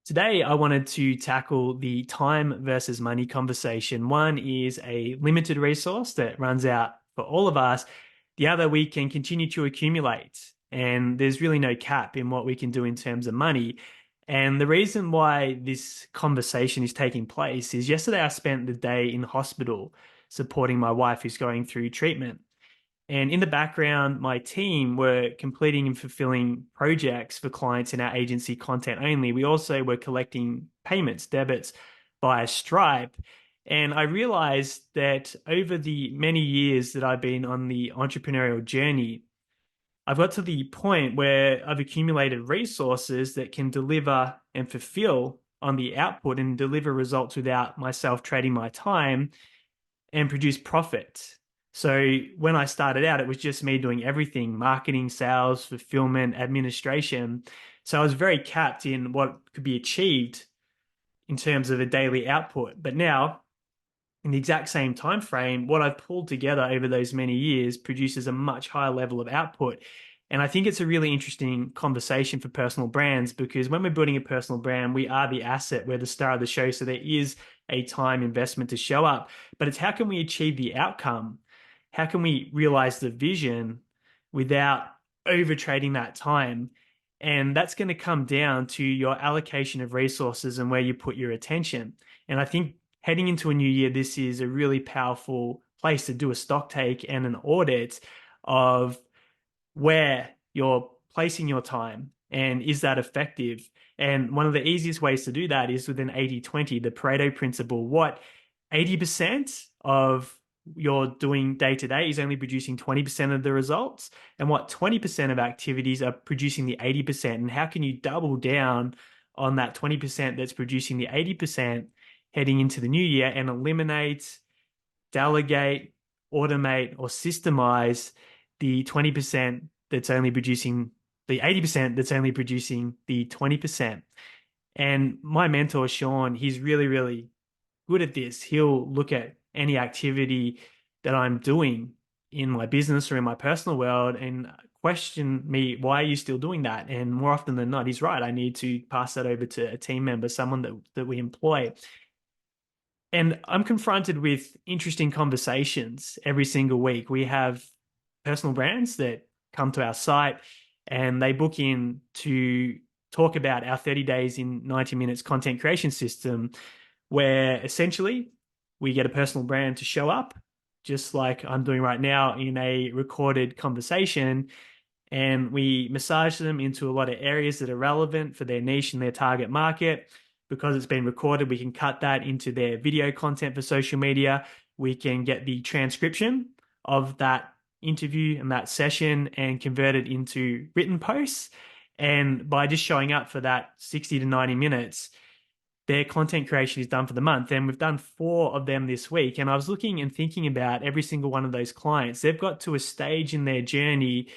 Today, I wanted to tackle the time versus money conversation. One is a limited resource that runs out for all of us. The other, we can continue to accumulate, and there's really no cap in what we can do in terms of money. And the reason why this conversation is taking place is yesterday I spent the day in hospital supporting my wife who's going through treatment. And in the background, my team were completing and fulfilling projects for clients in our agency content only. We also were collecting payments, debits via Stripe. And I realized that over the many years that I've been on the entrepreneurial journey, I've got to the point where I've accumulated resources that can deliver and fulfill on the output and deliver results without myself trading my time and produce profit. So when I started out, it was just me doing everything: marketing, sales, fulfillment, administration. So I was very capped in what could be achieved in terms of a daily output. But now, in the exact same time frame, what I've pulled together over those many years produces a much higher level of output. And I think it's a really interesting conversation for personal brands, because when we're building a personal brand, we are the asset, we're the star of the show. So there is a time investment to show up, but it's how can we achieve the outcome? How can we realize the vision without over trading that time? And that's going to come down to your allocation of resources and where you put your attention. And I think heading into a new year, this is a really powerful place to do a stock take and an audit of where you're placing your time and is that effective. And one of the easiest ways to do that is with an 80-20, the Pareto principle. What 80% of you're doing day to day is only producing 20% of the results, and what 20% of activities are producing the 80%. And how can you double down on that 20% that's producing the 80% heading into the new year and eliminate, delegate, automate, or systemize the 20% that's only producing the 80% that's only producing the 20%. And my mentor, Sean, he's really, really good at this. He'll look at any activity that I'm doing in my business or in my personal world and question me, why are you still doing that? And more often than not, he's right. I need to pass that over to a team member, someone that we employ. And I'm confronted with interesting conversations every single week. We have personal brands that come to our site and they book in to talk about our 30 days in 90 minutes content creation system, where essentially we get a personal brand to show up, just like I'm doing right now in a recorded conversation, and we massage them into a lot of areas that are relevant for their niche and their target market. Because it's been recorded, we can cut that into their video content for social media. We can get the transcription of that interview and that session and convert it into written posts. And by just showing up for that 60 to 90 minutes, their content creation is done for the month. And we've done 4 of them this week. And I was looking and thinking about every single one of those clients. They've got to a stage in their journey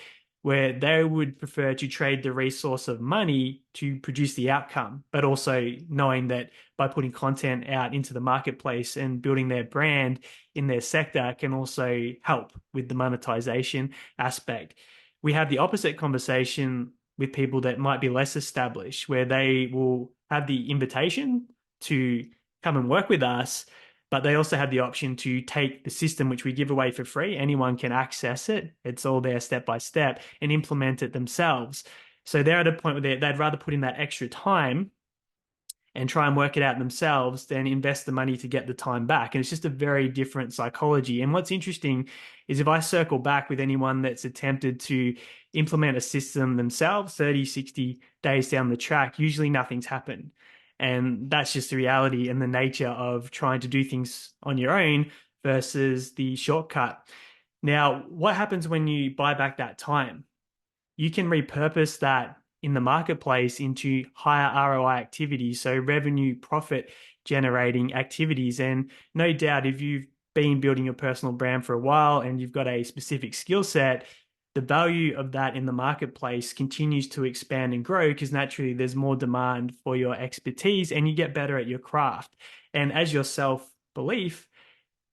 where they would prefer to trade the resource of money to produce the outcome, but also knowing that by putting content out into the marketplace and building their brand in their sector can also help with the monetization aspect. We have the opposite conversation with people that might be less established, where they will have the invitation to come and work with us, but they also have the option to take the system, which we give away for free. Anyone can access it. It's all there step by step, and implement it themselves. So they're at a point where they'd rather put in that extra time and try and work it out themselves than invest the money to get the time back. And it's just a very different psychology. And what's interesting is if I circle back with anyone that's attempted to implement a system themselves 30, 60 days down the track, usually nothing's happened. And that's just the reality and the nature of trying to do things on your own versus the shortcut. Now, what happens when you buy back that time? You can repurpose that in the marketplace into higher ROI activities, so revenue, profit generating activities. And no doubt, if you've been building your personal brand for a while and you've got a specific skill set, the value of that in the marketplace continues to expand and grow, because naturally there's more demand for your expertise and you get better at your craft. And as your self-belief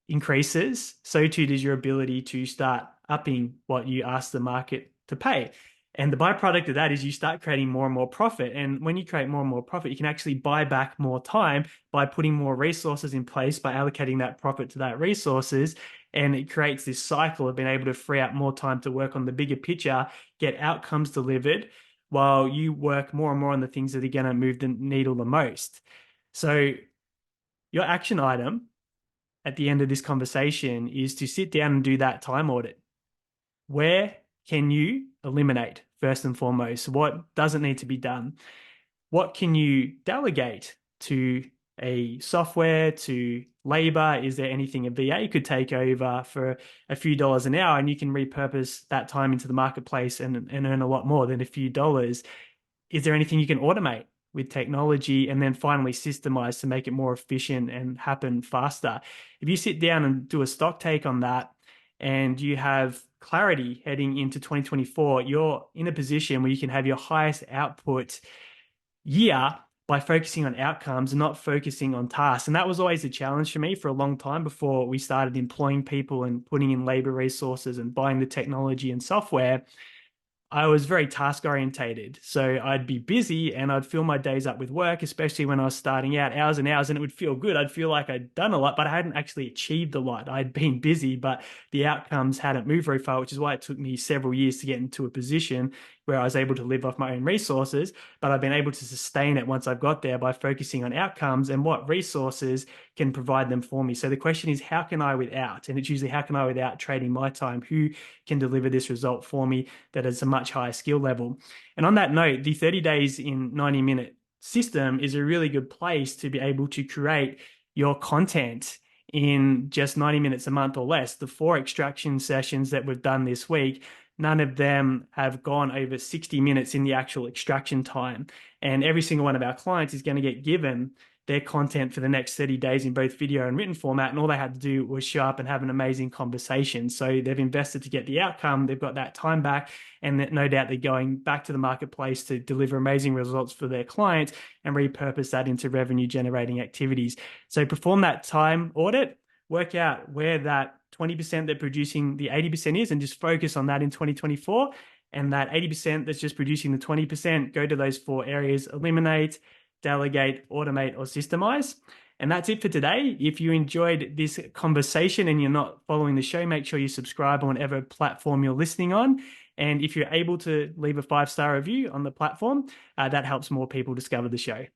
increases, so too does your ability to start upping what you ask the market to pay. And the byproduct of that is you start creating more and more profit. And when you create more and more profit, you can actually buy back more time by putting more resources in place, by allocating that profit to that resources. And it creates this cycle of being able to free up more time to work on the bigger picture, get outcomes delivered, while you work more and more on the things that are going to move the needle the most. So your action item at the end of this conversation is to sit down and do that time audit. Where can you eliminate first and foremost? What doesn't need to be done? What can you delegate to a software, to labor? Is there anything a VA could take over for a few dollars an hour, and you can repurpose that time into the marketplace and earn a lot more than a few dollars? Is there anything you can automate with technology, and then finally systemize to make it more efficient and happen faster? If you sit down and do a stock take on that, and you have clarity heading into 2024, you're in a position where you can have your highest output year by focusing on outcomes and not focusing on tasks. And that was always a challenge for me for a long time before we started employing people and putting in labor resources and buying the technology and software. I was very task orientated. So I'd be busy and I'd fill my days up with work, especially when I was starting out, hours and hours, and it would feel good. I'd feel like I'd done a lot, but I hadn't actually achieved a lot. I'd been busy, but the outcomes hadn't moved very far, which is why it took me several years to get into a position where I was able to live off my own resources. But I've been able to sustain it once I've got there by focusing on outcomes and what resources can provide them for me. So the question is, how can I without? And it's usually, how can I without trading my time? Who can deliver this result for me that is a much higher skill level? And on that note, the 30 days in 90-minute system is a really good place to be able to create your content in just 90 minutes a month or less. The 4 extraction sessions that we've done this week, none of them have gone over 60 minutes in the actual extraction time. And every single one of our clients is going to get given their content for the next 30 days in both video and written format. And all they had to do was show up and have an amazing conversation. So they've invested to get the outcome. They've got that time back. And no doubt they're going back to the marketplace to deliver amazing results for their clients and repurpose that into revenue generating activities. So perform that time audit, work out where that 20% they're producing the 80% is, and just focus on that in 2024. And that 80% that's just producing the 20%, go to those 4 areas: eliminate, delegate, automate, or systemize. And that's it for today. If you enjoyed this conversation and you're not following the show, make sure you subscribe on whatever platform you're listening on. And if you're able to leave a 5-star review on the platform, that helps more people discover the show.